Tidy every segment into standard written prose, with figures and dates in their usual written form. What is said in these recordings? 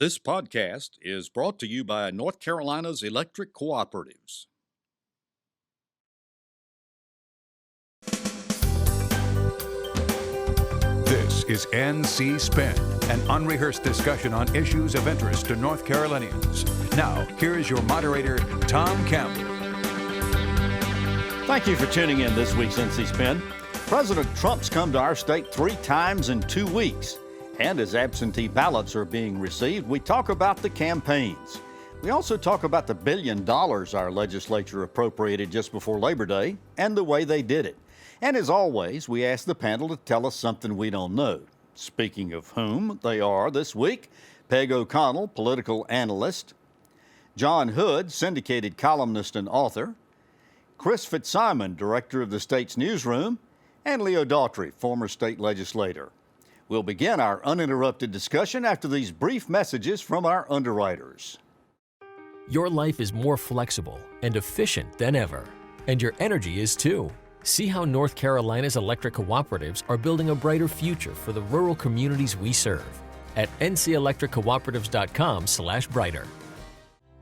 This podcast is brought to you by North Carolina's electric cooperatives. This is NC Spin, an unrehearsed discussion on issues of interest to North Carolinians. Now, here is your moderator, Tom Campbell. Thank you for tuning in this week's NC Spin. President Trump's come to our state 3 times in 2 weeks. And as absentee ballots are being received, we talk about the campaigns. We also talk about the $1 billion our legislature appropriated just before Labor Day and the way they did it. And as always, we ask the panel to tell us something we don't know. Speaking of whom, they are this week Peg O'Connell, political analyst, John Hood, syndicated columnist and author, Chris Fitzsimon, director of the state's Newsroom, and Leo Daughtry, former state legislator. We'll begin our uninterrupted discussion after these brief messages from our underwriters. Your life is more flexible and efficient than ever, and your energy is too. See how North Carolina's electric cooperatives are building a brighter future for the rural communities we serve at ncelectriccooperatives.com/brighter.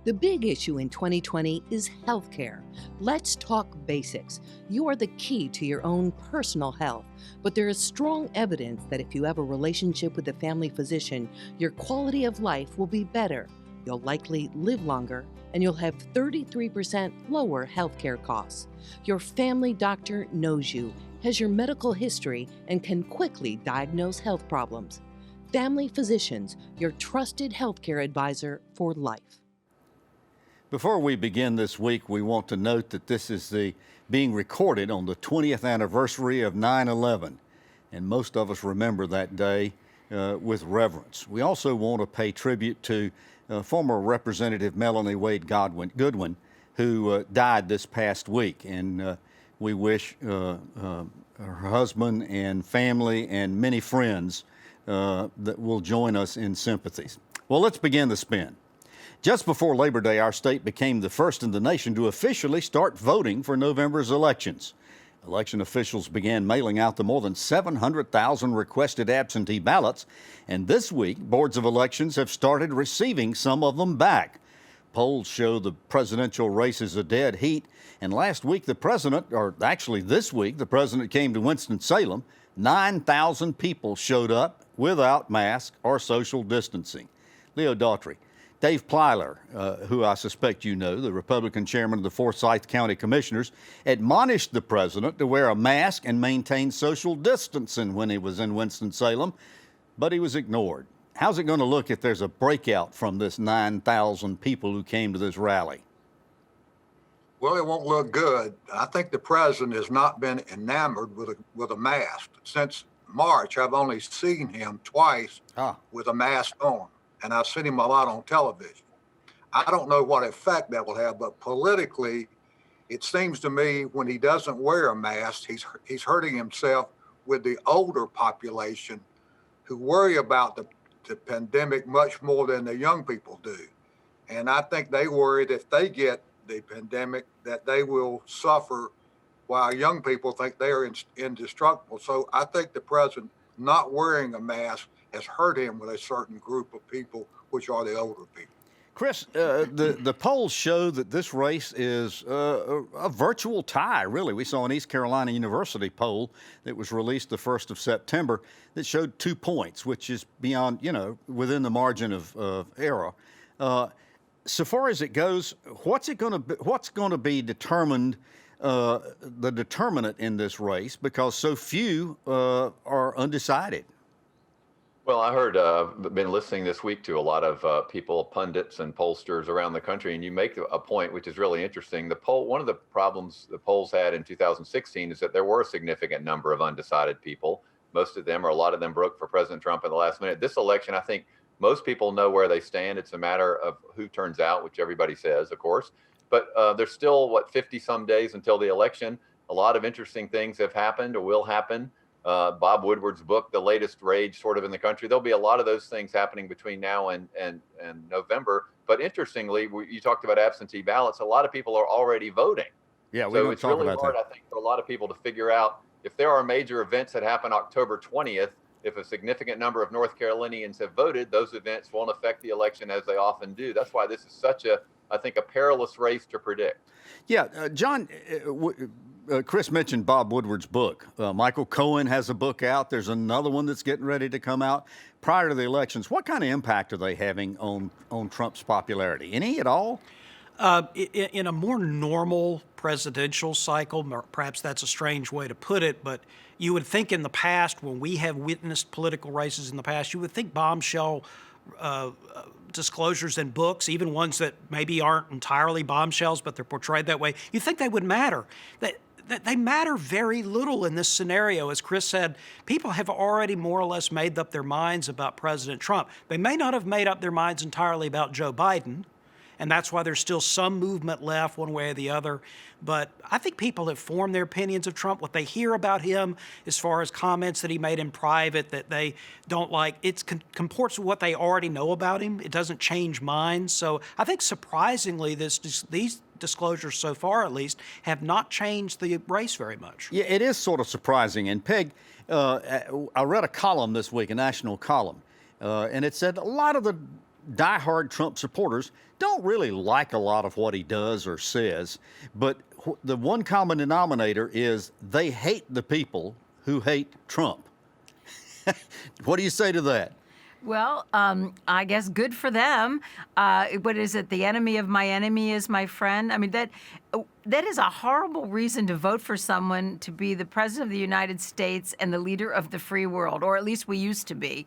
The big issue in 2020 is healthcare. Let's talk basics. You are the key to your own personal health, but there is strong evidence that if you have a relationship with a family physician, your quality of life will be better. You'll likely live longer, and you'll have 33% lower healthcare costs. Your family doctor knows you, has your medical history, and can quickly diagnose health problems. Family Physicians, your trusted healthcare advisor for life. Before we begin this week, we want to note that this is being recorded on the 20th anniversary of 9/11, and most of us remember that day with reverence. We also want to pay tribute to former Representative Melanie Wade Goodwin, who died this past week, and we wish her husband and family and many friends that will join us in sympathies. Well, let's begin the spin. Just before Labor Day, our state became the first in the nation to officially start voting for November's elections. Election officials began mailing out the more than 700,000 requested absentee ballots, and this week, boards of elections have started receiving some of them back. Polls show the presidential race is a dead heat, and last week this week, the president came to Winston-Salem. 9,000 people showed up without masks or social distancing. Leo Daughtry. Dave Plyler, who I suspect you know, the Republican chairman of the Forsyth County Commissioners, admonished the president to wear a mask and maintain social distancing when he was in Winston-Salem, but he was ignored. How's it going to look if there's a breakout from this 9,000 people who came to this rally? Well, it won't look good. I think the president has not been enamored with a mask. Since March, I've only seen him twice with a mask on. And I've seen him a lot on television. I don't know what effect that will have, but politically, it seems to me when he doesn't wear a mask, he's hurting himself with the older population who worry about the pandemic much more than the young people do. And I think they worry that if they get the pandemic, that they will suffer while young people think they are indestructible. So I think the president not wearing a mask has hurt him with a certain group of people, which are the older people. Chris, the polls show that this race is a virtual tie, really. We saw an East Carolina University poll that was released the 1st of September that showed 2 points, which is beyond, within the margin of error. So far as it goes, what's going to be determined, the determinant in this race, because so few are undecided? Well, I heard, been listening this week to a lot of people, pundits and pollsters around the country, and you make a point which is really interesting. One of the problems the polls had in 2016 is that there were a significant number of undecided people. Most of them, or a lot of them, broke for President Trump at the last minute. This election, I think most people know where they stand. It's a matter of who turns out, which everybody says, of course. But there's still, 50-some days until the election. A lot of interesting things have happened or will happen. Bob Woodward's book, The Latest Rage, sort of in the country. There'll be a lot of those things happening between now and November. But interestingly, you talked about absentee ballots. A lot of people are already voting. Yeah, so it's really hard, I think, for a lot of people to figure out if there are major events that happen October 20th, if a significant number of North Carolinians have voted, those events won't affect the election as they often do. That's why this is such a, I think, a perilous race to predict. Yeah, John, Chris mentioned Bob Woodward's book. Michael Cohen has a book out. There's another one that's getting ready to come out prior to the elections. What kind of impact are they having on Trump's popularity? Any at all? In a more normal presidential cycle, perhaps that's a strange way to put it, but you would think in the past, when we have witnessed political races in the past, you would think bombshell disclosures in books, even ones that maybe aren't entirely bombshells, but they're portrayed that way, you think they would matter. They matter very little in this scenario. As Chris said, people have already more or less made up their minds about President Trump. They may not have made up their minds entirely about Joe Biden, and that's why there's still some movement left one way or the other. But I think people have formed their opinions of Trump. What they hear about him as far as comments that he made in private that they don't like, it comports with what they already know about him. It doesn't change minds. So I think surprisingly, these disclosures so far, at least, have not changed the race very much. Yeah, it is sort of surprising. And Peg, I read a column this week, a national column, and it said a lot of the diehard Trump supporters don't really like a lot of what he does or says, but the one common denominator is they hate the people who hate Trump. What do you say to that? Well, I guess good for them. What is it? The enemy of my enemy is my friend. I mean, that is a horrible reason to vote for someone to be the president of the United States and the leader of the free world, or at least we used to be.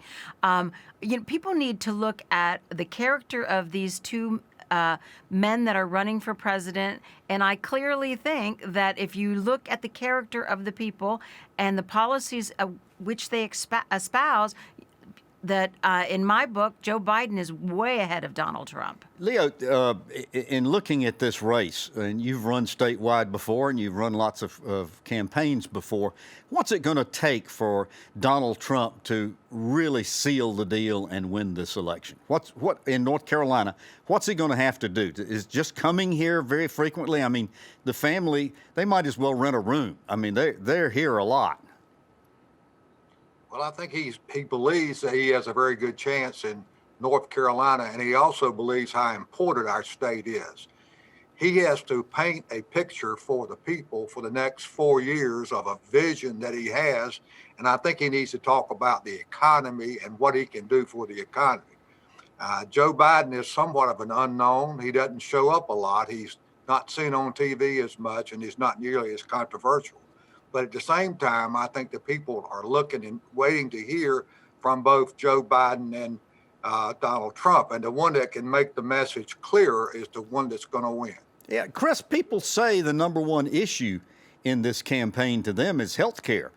People need to look at the character of these two men that are running for president, and I clearly think that if you look at the character of the people and the policies which they espouse, that in my book, Joe Biden is way ahead of Donald Trump. Leo, in looking at this race, and you've run statewide before and you've run lots of campaigns before, what's it going to take for Donald Trump to really seal the deal and win this election? What in North Carolina, what's he going to have to do? Is just coming here very frequently? I mean, the family, they might as well rent a room. I mean, they're here a lot. Well, I think he believes that he has a very good chance in North Carolina, and he also believes how important our state is. He has to paint a picture for the people for the next 4 years of a vision that he has, and I think he needs to talk about the economy and what he can do for the economy. Joe Biden is somewhat of an unknown. He doesn't show up a lot. He's not seen on TV as much, and he's not nearly as controversial. But at the same time, I think the people are looking and waiting to hear from both Joe Biden and Donald Trump. And the one that can make the message clearer is the one that's going to win. Yeah, Chris, people say the number one issue in this campaign to them is health care.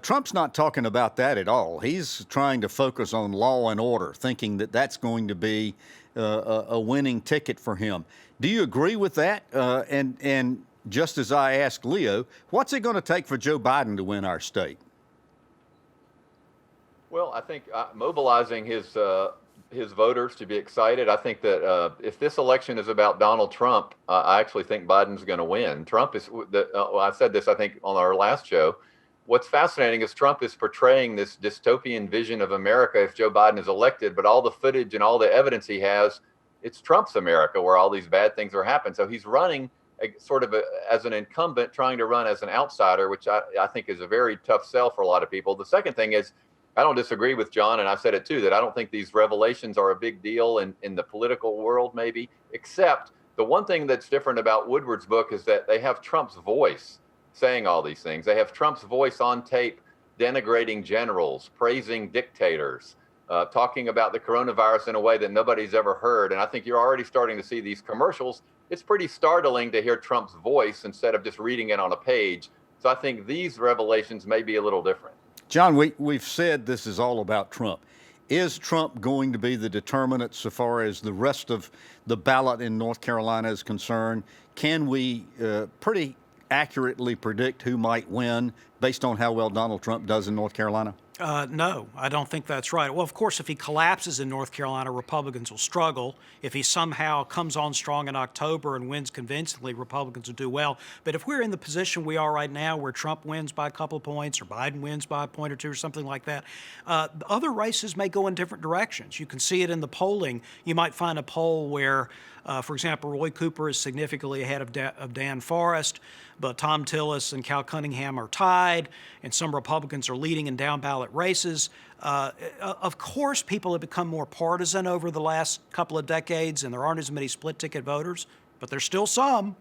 Trump's not talking about that at all. He's trying to focus on law and order, thinking that that's going to be a winning ticket for him. Do you agree with that? And just as I asked Leo, what's it going to take for Joe Biden to win our state? Well, I think mobilizing his voters to be excited. I think that if this election is about Donald Trump, I actually think Biden's going to win. Trump is. I said this, I think, on our last show. What's fascinating is Trump is portraying this dystopian vision of America if Joe Biden is elected, but all the footage and all the evidence he has, it's Trump's America where all these bad things are happening. So he's running as an incumbent, trying to run as an outsider, which I think is a very tough sell for a lot of people. The second thing is, I don't disagree with John, and I've said it too, that I don't think these revelations are a big deal in the political world, maybe, except the one thing that's different about Woodward's book is that they have Trump's voice saying all these things. They have Trump's voice on tape denigrating generals, praising dictators, talking about the coronavirus in a way that nobody's ever heard. And I think you're already starting to see these commercials. It's pretty startling to hear Trump's voice instead of just reading it on a page. So I think these revelations may be a little different. John, we've said this is all about Trump. Is Trump going to be the determinant so far as the rest of the ballot in North Carolina is concerned? Can we pretty accurately predict who might win based on how well Donald Trump does in North Carolina? No, I don't think that's right. Well, of course, if he collapses in North Carolina, Republicans will struggle. If he somehow comes on strong in October and wins convincingly, Republicans will do well. But if we're in the position we are right now, where Trump wins by a couple of points or Biden wins by a point or two or something like that, other races may go in different directions. You can see it in the polling. You might find a poll where, for example, Roy Cooper is significantly ahead of Dan Forrest, but Tom Tillis and Cal Cunningham are tied, and some Republicans are leading in down-ballot races. Of course, people have become more partisan over the last couple of decades, and there aren't as many split-ticket voters, but there's still some.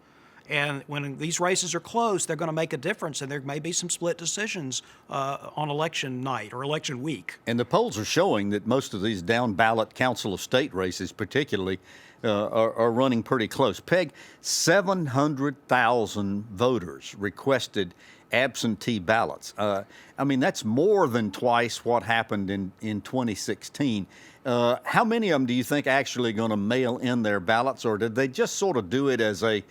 And when these races are close, they're going to make a difference, and there may be some split decisions on election night or election week. And the polls are showing that most of these down-ballot Council of State races particularly are running pretty close. Peg, 700,000 voters requested absentee ballots. I mean, that's more than twice what happened in 2016. How many of them do you think actually going to mail in their ballots, or did they just sort of do it as a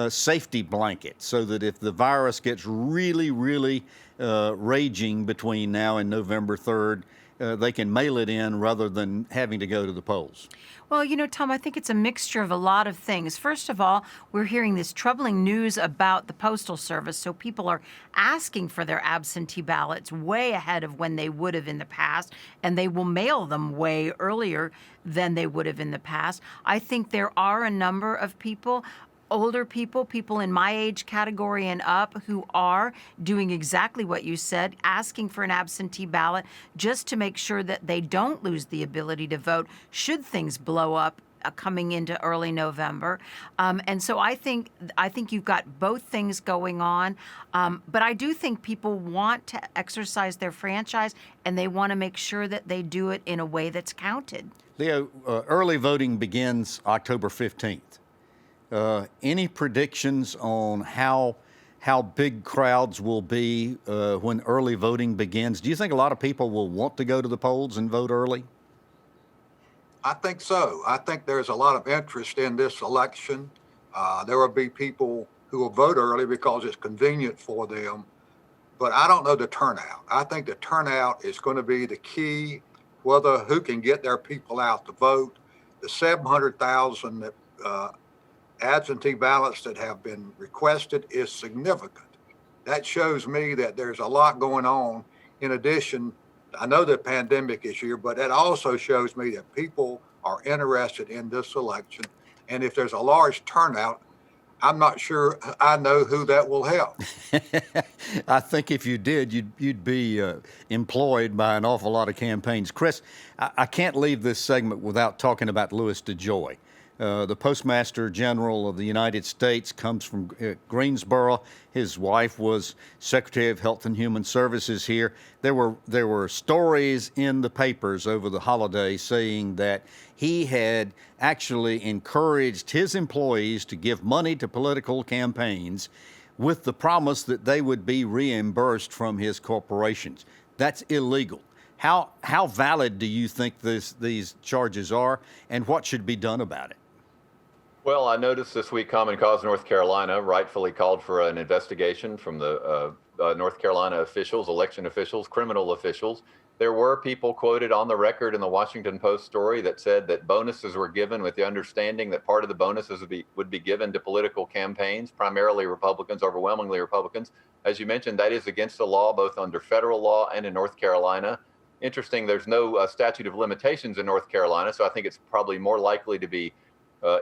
safety blanket so that if the virus gets really, really raging between now and November 3rd, they can mail it in rather than having to go to the polls? Well, you know, Tom, I think it's a mixture of a lot of things. First of all, we're hearing this troubling news about the Postal Service, so people are asking for their absentee ballots way ahead of when they would have in the past, and they will mail them way earlier than they would have in the past. I think there are a number of people, older people, people in my age category and up, who are doing exactly what you said, asking for an absentee ballot just to make sure that they don't lose the ability to vote should things blow up coming into early November. And so I think you've got both things going on. But I do think people want to exercise their franchise, and they want to make sure that they do it in a way that's counted. Leo, early voting begins October 15th. Any predictions on how big crowds will be when early voting begins? Do you think a lot of people will want to go to the polls and vote early? I think so. I think there's a lot of interest in this election. There will be people who will vote early because it's convenient for them, but I don't know the turnout. I think the turnout is going to be the key, who can get their people out to vote. The 700,000 absentee ballots that have been requested is significant. That shows me that there's a lot going on. In addition, I know the pandemic is here, but it also shows me that people are interested in this election. And if there's a large turnout, I'm not sure I know who that will help. I think if you did, you'd be employed by an awful lot of campaigns. Chris, I can't leave this segment without talking about Louis DeJoy. The Postmaster General of the United States comes from Greensboro. His wife was Secretary of Health and Human Services here. There were stories in the papers over the holiday saying that he had actually encouraged his employees to give money to political campaigns with the promise that they would be reimbursed from his corporations. That's illegal. How valid do you think these charges are, and what should be done about it? Well, I noticed this week Common Cause North Carolina rightfully called for an investigation from the North Carolina officials, election officials, criminal officials. There were people quoted on the record in the Washington Post story that said that bonuses were given with the understanding that part of the bonuses would be given to political campaigns, primarily Republicans, overwhelmingly Republicans. As you mentioned, that is against the law, both under federal law and in North Carolina. Interesting, there's no statute of limitations in North Carolina, so I think it's probably more likely to be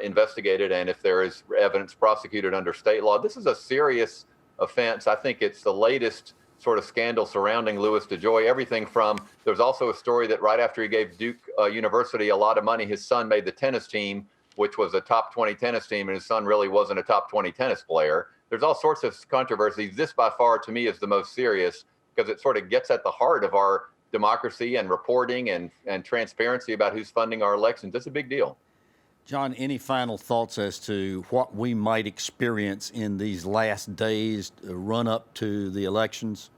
investigated, and if there is evidence, prosecuted under state law. This is a serious offense. I think it's the latest sort of scandal surrounding Louis DeJoy. Everything from, there's also a story that right after he gave Duke University a lot of money, his son made the tennis team, which was a top 20 tennis team, and his son really wasn't a top 20 tennis player. There's all sorts of controversies. This by far to me is the most serious because it sort of gets at the heart of our democracy and reporting and transparency about who's funding our elections. It's a big deal. John, any final thoughts as to what we might experience in these last days run up to the elections?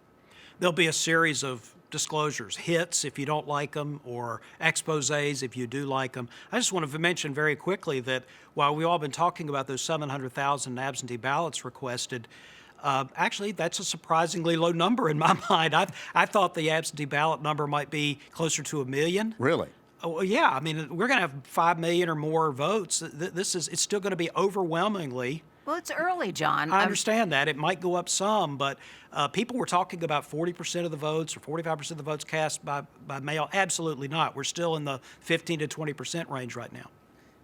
There'll be a series of disclosures, hits if you don't like them, or exposés if you do like them. I just want to mention very quickly that while we've all been talking about those 700,000 absentee ballots requested, Actually, that's a surprisingly low number in my mind. I thought the absentee ballot number might be closer to 1 million. Really? Oh, yeah. I mean, we're going to have 5 million or more votes. It's still going to be overwhelmingly. Well, it's early, John. I understand that. It might go up some, but people were talking about 40% of the votes or 45% of the votes cast by mail. Absolutely not. We're still in the 15 to 20% range right now.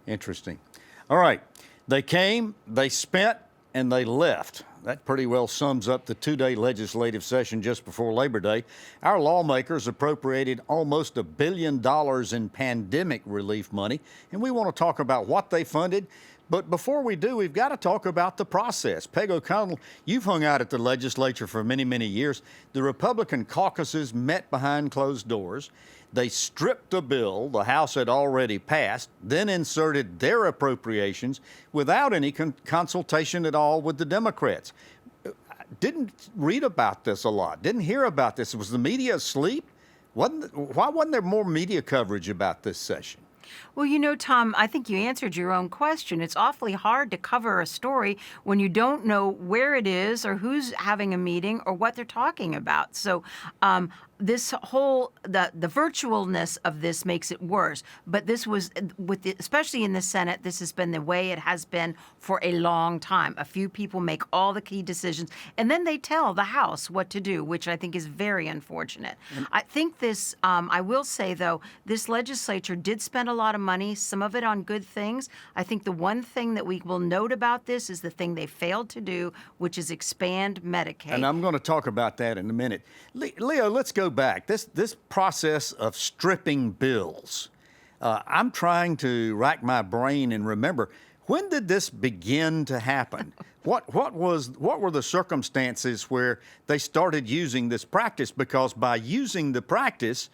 Interesting. All right. They came, they spent, and they left. That pretty well sums up the two-day legislative session just before Labor Day. Our lawmakers appropriated almost $1 billion in pandemic relief money, and we want to talk about what they funded. But before we do, we've got to talk about the process. Peg O'Connell, you've hung out at the legislature for many, many years. The Republican caucuses met behind closed doors. They stripped a bill the House had already passed, then inserted their appropriations without any consultation at all with the Democrats. Didn't read about this a lot, didn't hear about this. Was the media asleep? Why wasn't there more media coverage about this session? Well, you know, Tom, I think you answered your own question. It's awfully hard to cover a story when you don't know where it is or who's having a meeting or what they're talking about. So this whole, the virtualness of this makes it worse. But this was, especially in the Senate, this has been the way it has been for a long time. A few people make all the key decisions, and then they tell the House what to do, which I think is very unfortunate. I think this, I will say, though, this legislature did spend a lot of money, some of it on good things. I think the one thing that we will note about this is the thing they failed to do, which is expand Medicaid. And I'm going to talk about that in a minute. Leo, let's go back. This process of stripping bills, I'm trying to rack my brain and remember, when did this begin to happen? What were the circumstances where they started using this practice? Because by using the practice,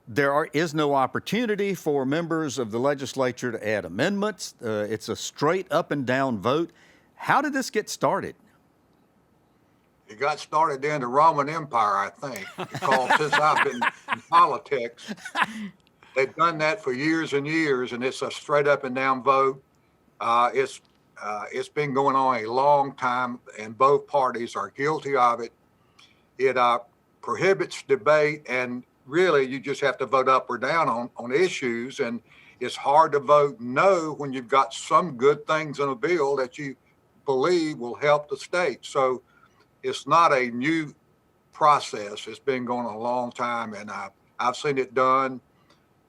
there is no opportunity for members of the legislature to add amendments. It's a straight up and down vote. How did this get started? It got started in the Roman Empire, I think, because since I've been in politics, they've done that for years and years, and it's a straight up and down vote. It's been going on a long time, and both parties are guilty of it. It prohibits debate, and really you just have to vote up or down on issues, and it's hard to vote no when you've got some good things in a bill that you believe will help the state. So it's not a new process. It's been going on a long time, and I've seen it done.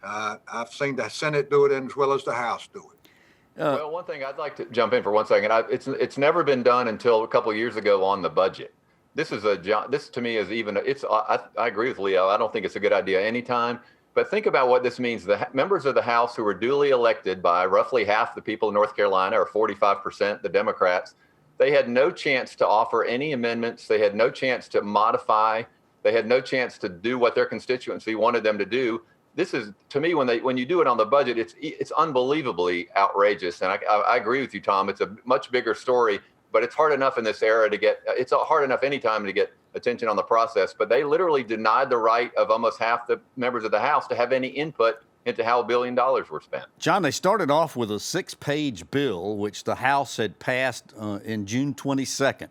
I've seen the Senate do it as well as the House do it. Well, one thing I'd like to jump in for 1 second. It's never been done until a couple of years ago on the budget. This to me is even. I agree with Leo. I don't think it's a good idea anytime. But think about what this means. The members of the House who were duly elected by roughly half the people in North Carolina, or 45%, the Democrats, they had no chance to offer any amendments. They had no chance to modify. They had no chance to do what their constituency wanted them to do. This is, to me, when you do it on the budget, it's unbelievably outrageous. And I agree with you, Tom. It's a much bigger story, but it's hard enough in this era to get. It's hard enough anytime to get attention on the process. But they literally denied the right of almost half the members of the House to have any input into how $1 billion were spent. John, they started off with a 6-page bill, which the House had passed in June 22nd.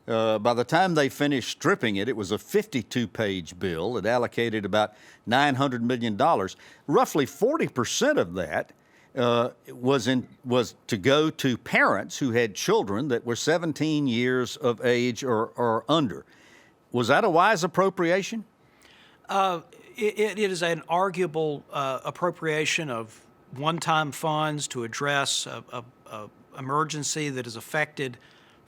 By the time they finished stripping it, it was a 52-page bill. It allocated about $900 million. Roughly 40% of that was to go to parents who had children that were 17 years of age or under. Was that a wise appropriation? It is an arguable appropriation of one-time funds to address a emergency that has affected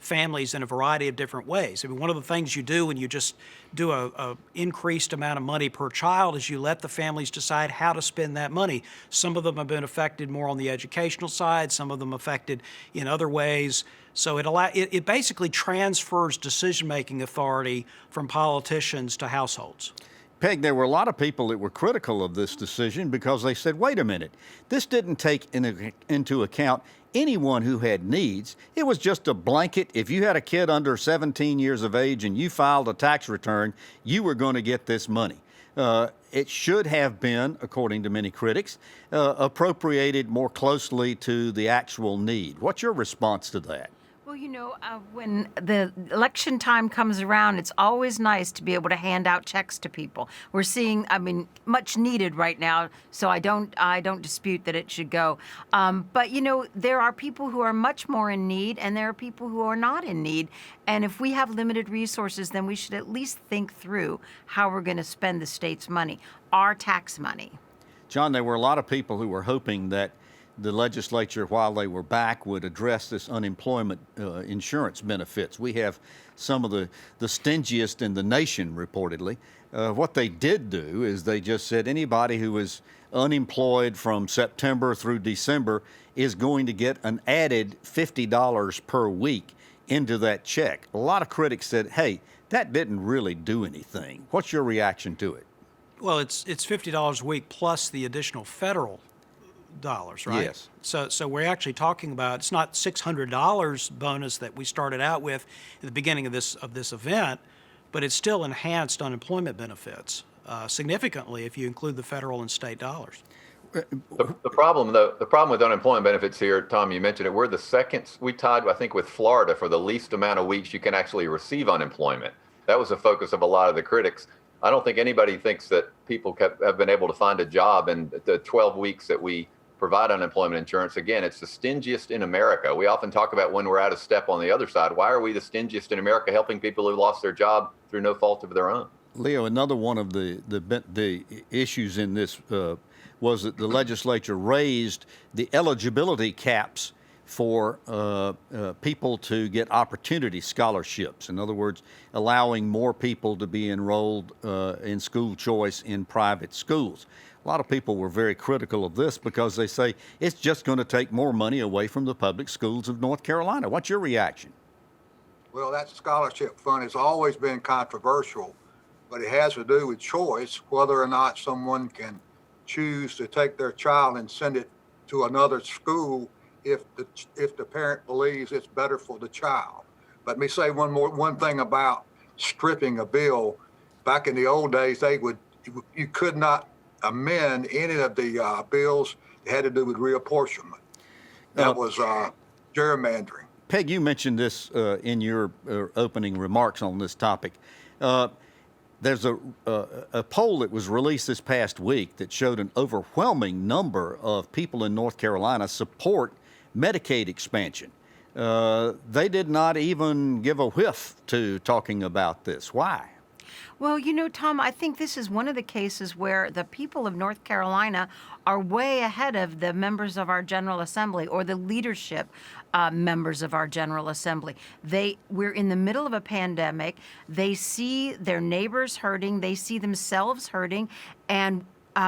families in a variety of different ways. I mean, one of the things you do when you just do a increased amount of money per child is you let the families decide how to spend that money. Some of them have been affected more on the educational side, some of them affected in other ways. So it basically transfers decision-making authority from politicians to households. Peg, there were a lot of people that were critical of this decision because they said, wait a minute, this didn't take into account anyone who had needs. It was just a blanket. If you had a kid under 17 years of age and you filed a tax return, you were going to get this money. It should have been, according to many critics, appropriated more closely to the actual need. What's your response to that? Well, when the election time comes around, it's always nice to be able to hand out checks to people. We're seeing, much needed right now, so I don't dispute that it should go. But there are people who are much more in need, and there are people who are not in need. And if we have limited resources, then we should at least think through how we're going to spend the state's money, our tax money. John, there were a lot of people who were hoping that the legislature, while they were back, would address this unemployment insurance benefits. We have some of the stingiest in the nation, reportedly. What they did do is they just said anybody who is unemployed from September through December is going to get an added $50 per week into that check. A lot of critics said, hey, that didn't really do anything. What's your reaction to it? Well, it's $50 a week plus the additional federal dollars, right? Yes. So we're actually talking about, it's not $600 bonus that we started out with at the beginning of this event, but it's still enhanced unemployment benefits significantly if you include the federal and state dollars. The problem with unemployment benefits here, Tom, you mentioned it, we're the second, we tied, I think, with Florida for the least amount of weeks you can actually receive unemployment. That was the focus of a lot of the critics. I don't think anybody thinks that people have been able to find a job in the 12 weeks that we provide unemployment insurance. Again, it's the stingiest in America. We often talk about when we're out of step on the other side. Why are we the stingiest in America, helping people who lost their job through no fault of their own? Leo, another one of the issues in this was that the legislature raised the eligibility caps for people to get opportunity scholarships. In other words, allowing more people to be enrolled in school choice in private schools. A lot of people were very critical of this because they say it's just going to take more money away from the public schools of North Carolina. What's your reaction? Well, that scholarship fund has always been controversial, but it has to do with choice, whether or not someone can choose to take their child and send it to another school if the parent believes it's better for the child. But let me say one thing about stripping a bill. Back in the old days, you could not amend any of the bills that had to do with reapportionment. That was gerrymandering. Peg, you mentioned this in your opening remarks on this topic. There's a poll that was released this past week that showed an overwhelming number of people in North Carolina support Medicaid expansion. They did not even give a whiff to talking about this. Why? Well, Tom, I think this is one of the cases where the people of North Carolina are way ahead of the members of our General Assembly or the leadership members of our General Assembly. We're in the middle of a pandemic. They see their neighbors hurting. They see themselves hurting and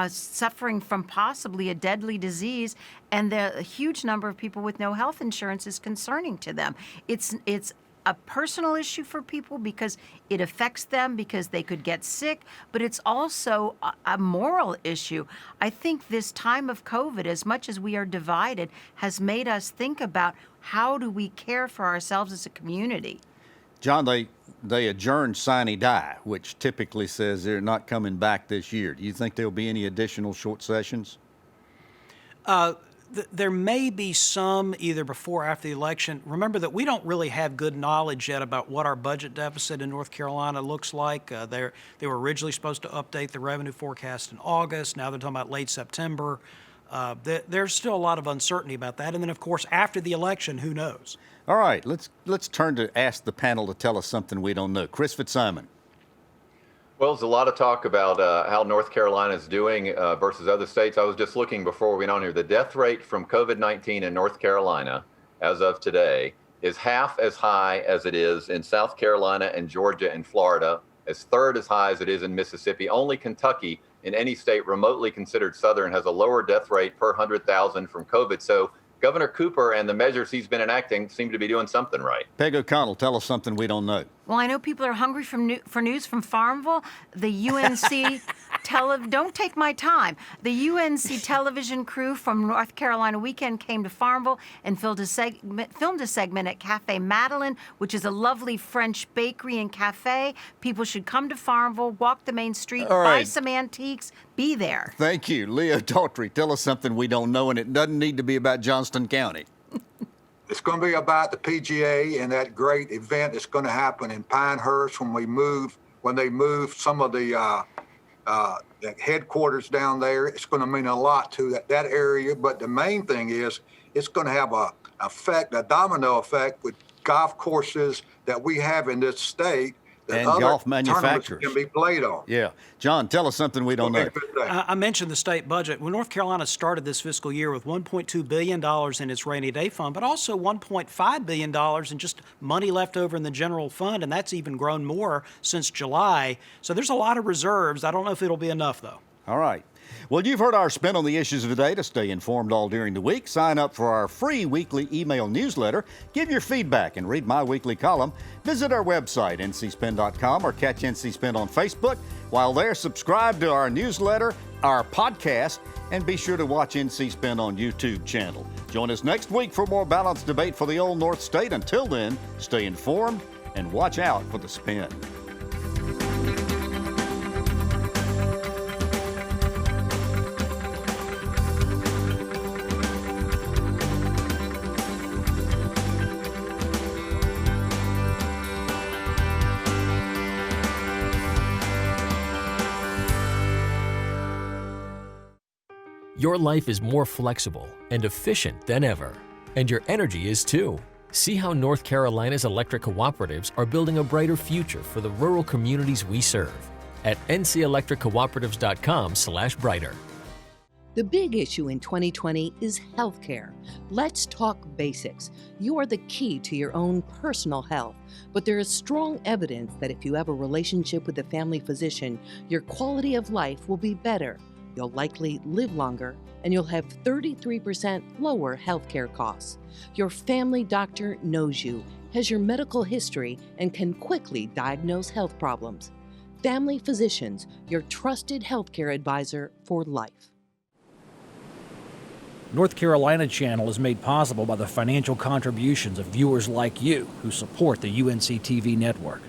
suffering from possibly a deadly disease. And the huge number of people with no health insurance is concerning to them. It's a personal issue for people because it affects them because they could get sick, but it's also a moral issue. I think this time of COVID, as much as we are divided, has made us think about how do we care for ourselves as a community. John, they adjourned sine die, which typically says they're not coming back this year. Do you think there'll be any additional short sessions? There may be some either before or after the election. Remember that we don't really have good knowledge yet about what our budget deficit in North Carolina looks like. They were originally supposed to update the revenue forecast in August. Now they're talking about late September. There's still a lot of uncertainty about that. And then, of course, after the election, who knows? All right, let's turn to ask the panel to tell us something we don't know. Chris Fitzsimon. Well, there's a lot of talk about how North Carolina is doing versus other states. I was just looking before we went on here. The death rate from COVID-19 in North Carolina, as of today, is half as high as it is in South Carolina and Georgia and Florida, as third as high as it is in Mississippi. Only Kentucky, in any state remotely considered southern, has a lower death rate per 100,000 from COVID. So Governor Cooper and the measures he's been enacting seem to be doing something right. Peg O'Connell, tell us something we don't know. Well, I know people are hungry for news from Farmville. The UNC don't take my time. The UNC television crew from North Carolina Weekend came to Farmville and filmed a segment at Cafe Madeline, which is a lovely French bakery and cafe. People should come to Farmville, walk the main street, buy some antiques, be there. Thank you. Leo Daughtry, tell us something we don't know, and it doesn't need to be about Johnston County. It's going to be about the PGA and that great event that's going to happen in Pinehurst when they move some of the headquarters down there. It's going to mean a lot to that area. But the main thing is it's going to have a domino effect with golf courses that we have in this state that and other golf tournaments manufacturers can be played on. Yeah. John, tell us something we don't know. I mentioned the state budget. Well, North Carolina started this fiscal year with $1.2 billion in its rainy day fund, but also $1.5 billion in just money left over in the general fund, and that's even grown more since July. So there's a lot of reserves. I don't know if it'll be enough, though. All right. Well, you've heard our spin on the issues of the day. To stay informed all during the week, sign up for our free weekly email newsletter. Give your feedback and read my weekly column. Visit our website, ncspin.com, or catch NC Spin on Facebook. While there, subscribe to our newsletter, our podcast, and be sure to watch NC Spin on YouTube channel. Join us next week for more balanced debate for the Old North State. Until then, stay informed and watch out for the spin. Your life is more flexible and efficient than ever, and your energy is too. See how North Carolina's electric cooperatives are building a brighter future for the rural communities we serve at ncelectriccooperatives.com/brighter. The big issue in 2020 is healthcare. Let's talk basics. You are the key to your own personal health, but there is strong evidence that if you have a relationship with a family physician, your quality of life will be better. You'll likely live longer, and you'll have 33% lower healthcare costs. Your family doctor knows you, has your medical history, and can quickly diagnose health problems. Family Physicians, your trusted healthcare advisor for life. North Carolina Channel is made possible by the financial contributions of viewers like you who support the UNC TV network.